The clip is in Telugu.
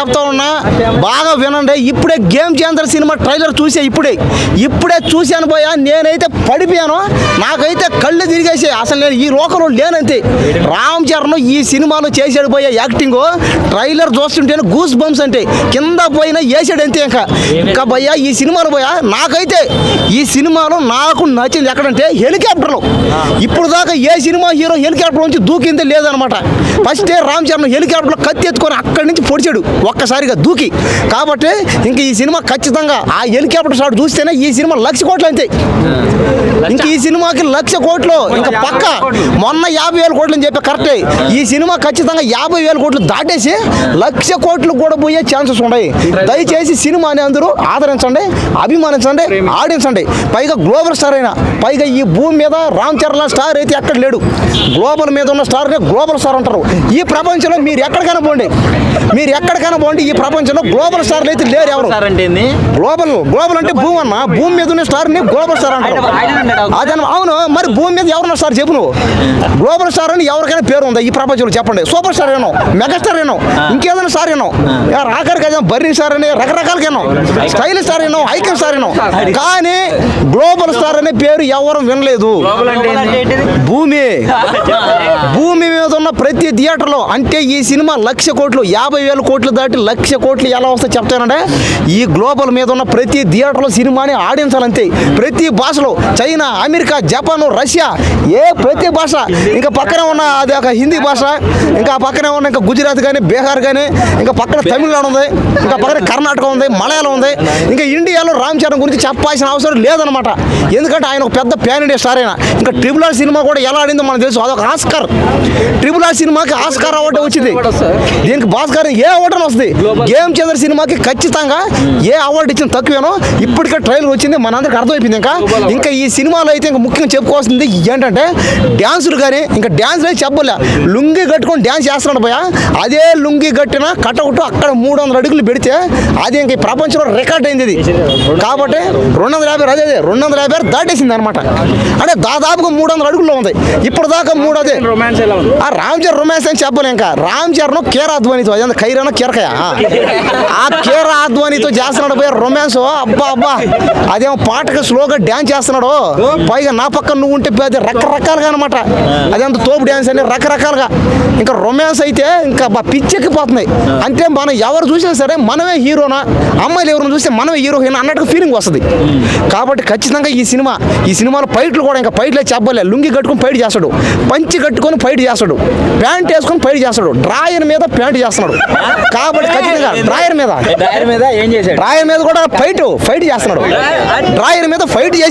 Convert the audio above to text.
చెప్తా ఉన్నా బాగా వినండి. ఇప్పుడే గేమ్ చేంజర్ సినిమా ట్రైలర్ చూసే ఇప్పుడే చూశాను పోయా. నేనైతే పడిపోయాను, నాకైతే కళ్ళు తిరిగేసాయి. అసలు నేను ఈ లోకంలో లేనంతే. రామ్ చరణ్ ఈ సినిమాలో చేసాడు పోయా యాక్టింగ్. ట్రైలర్ చూస్తుంటేనే గూస్ బంప్స్ అంటే కింద పోయినా వేసాడు అంతే. ఇంకా పోయా ఈ సినిమాలో పోయా నాకైతే ఈ సినిమాలో నాకు నచ్చింది ఎక్కడంటే హెలికాప్టర్లో. ఇప్పుడు దాకా ఏ సినిమా హీరో హెలికాప్టర్ నుంచి దూకిందే లేదనమాట. ఫస్టే రామ్ చరణ్ హెలికాప్టర్లో కత్తి ఎత్తుకొని అక్కడి నుంచి పొడిచాడు ఒక్కసారిగా దూకి. కాబట్టి ఇంక ఈ సినిమా ఖచ్చితంగా ఆ హెలికాప్టర్ షాట్ చూస్తేనే ఈ సినిమా 1,00,000 కోట్లు అంతే. ఇంక ఈ సినిమాకి 1,00,000 కోట్లు ఇంకా పక్క. మొన్న 50,000 కోట్లు అని చెప్పి కరెక్టే. ఈ సినిమా ఖచ్చితంగా 50,000 కోట్లు దాటేసి 1,00,000 కోట్లు కూడా పోయే ఛాన్సెస్ ఉన్నాయి. దయచేసి సినిమాని అందరూ ఆదరించండి, అభిమానించండి, ఆడించండి. పైగా గ్లోబల్ స్టార్ అయినా, పైగా ఈ భూమి మీద రామ్ చరణ్ స్టార్ అయితే ఎక్కడ లేడు. గ్లోబల్ మీద ఉన్న స్టార్నే గ్లోబల్ స్టార్ అంటారు. ఈ ప్రపంచంలో మీరు ఎక్కడికైనా పోండి, ఈ ప్రపంచంలో గ్లోబల్ స్టార్లు అయితే లేరు ఎవరు. గ్లోబల్ అంటే భూమి అన్న, భూమి మీద ఉన్న స్టార్ ని గ్లోబల్ స్టార్ అంటారు. అదే అవును, మరి భూమి మీద ఎవరున్న స్టార్ చెప్పు నువ్వు. గ్లోబల్ స్టార్ అని ఎవరికైనా పేరు ఉందా ఈ ప్రపంచంలో చెప్పండి. సూపర్ స్టార్ ఏనో, మెగాస్టార్ ఏనో, ఇంకేదైనా స్టార్ ఏనో, ఆఖరికి అదే బర్రీ స్టార్ అని రకరకాలుగా ఏనో, స్టైల్ స్టార్ ఏనో, ఐకన్ స్టార్ ఏనో, కానీ గ్లోబల్ స్టార్ అనే పేరు ఎవరు వినలేదు. భూమి మీద ఉన్న ప్రతి థియేటర్లో అంటే ఈ సినిమా 1,00,000 కోట్లు 50,000 కోట్లు దాటి 1,00,000 కోట్లు ఎలా వస్తే చెప్తానంటే ఈ గ్లోబల్ మీద ఉన్న ప్రతి థియేటర్లో సినిమాని ఆడించాలంతే. ప్రతి భాషలో చైనా, అమెరికా, జపాన్, రష్యా, ప్రతి భాష. ఇంకా పక్కనే ఉన్న అది ఒక హిందీ భాష, ఇంకా పక్కనే ఉన్న ఇంకా గుజరాత్ కానీ, బీహార్ కానీ, ఇంకా పక్కన తమిళనాడు ఉంది, ఇంకా పక్కన కర్ణాటక ఉంది, మలయాళం ఉంది. ఇంకా ఇండియాలో రామ్ చరణ్ గురించి చెప్పాల్సిన అవసరం లేదనమాట. ఎందుకంటే ఆయన ఒక పెద్ద ప్యాన్ ఇండియా స్టార్ అయినా. ఇంకా ట్రిపుల్ ఆర్ సినిమా కూడా ఎలా ఆడిందో మనకు తెలుసు. అదొక ఆస్కార్. ట్రిపుల్ ఆర్ సినిమాకి ఆస్కార్ అవార్డు వచ్చింది, దీనికి భాస్కర్ ఏ అవార్డు వస్తుంది. గేమ్ చేంజర్ సినిమాకి ఖచ్చితంగా ఏ అవార్డు ఇచ్చిన తక్కువేనో. ఇప్పటికే ట్రైలర్ వచ్చింది, మనందరికి అర్థమైపోయింది. ఇంకా ఈ సినిమాలో అయితే ఇంకా ముఖ్యంగా చెప్పుకోవాల్సింది ఏంటంటే డ్యాన్సులు కానీ, ఇంకా డ్యాన్సులు అయితే చెప్పలే. లుంగి కట్టుకొని డ్యాన్స్ చేస్తున్నాడు పోయా. అదే లుంగి కట్టిన కటౌట్ అక్కడ 300 అడుగులు పెడితే అది ఇంకా ప్రపంచంలో రికార్డ్ అయింది ఇది. కాబట్టి 250 దాటేసింది అనమాట. అంటే దాదాపుగా 300 అడుగుల్లో ఉంది ఇప్పుడు దాకా. రామ్ చరణ్ రొమాన్స్ అని చెప్పలే. ఇంకా రామ్ చరణ్ కేరా అద్వానీతో, అదే ఖైరానా కేరకాయ, ఆ కేరా అద్వానీతో చేస్తున్నాడు పోయి రొమాన్స్. అబ్బా అదేమో పాటకి స్లోగా డ్యాన్స్ చేస్తున్నాడు. పైగా నా పక్కన నువ్వు ఉంటే అది రకరకాలుగా అనమాట. అదేంత తోపు డ్యాన్స్ అని రకరకాలుగా. ఇంకా రొమాన్స్ అయితే ఇంకా పిచ్చెక్కిపోతున్నాయి. అంటే మనం ఎవరు చూసినా సరే మనమే హీరోనా, అమ్మాయిలు ఎవరిని చూస్తే మనమే హీరోయిన్ అన్నట్టు ఫీలింగ్ వస్తుంది. కాబట్టి ఖచ్చితంగా ఈ సినిమాలో ఫైట్లు కూడా ఇంకా ఫైట్లే చెప్పలే. లుంగి కట్టుకొని ఫైట్ చేస్తాడు, పంచి కట్టుకొని ఫైట్ చేస్తాడు, ప్యాంట్ వేసుకొని ఫైట్ చేస్తాడు, డ్రాయర్ మీద ప్యాంట్ చేస్తున్నాడు. కాబట్టి ఖచ్చితంగా డ్రాయర్ మీద కూడా ఫైట్ చేస్తున్నాడు. డ్రాయర్ మీద ఫైట్ చేసి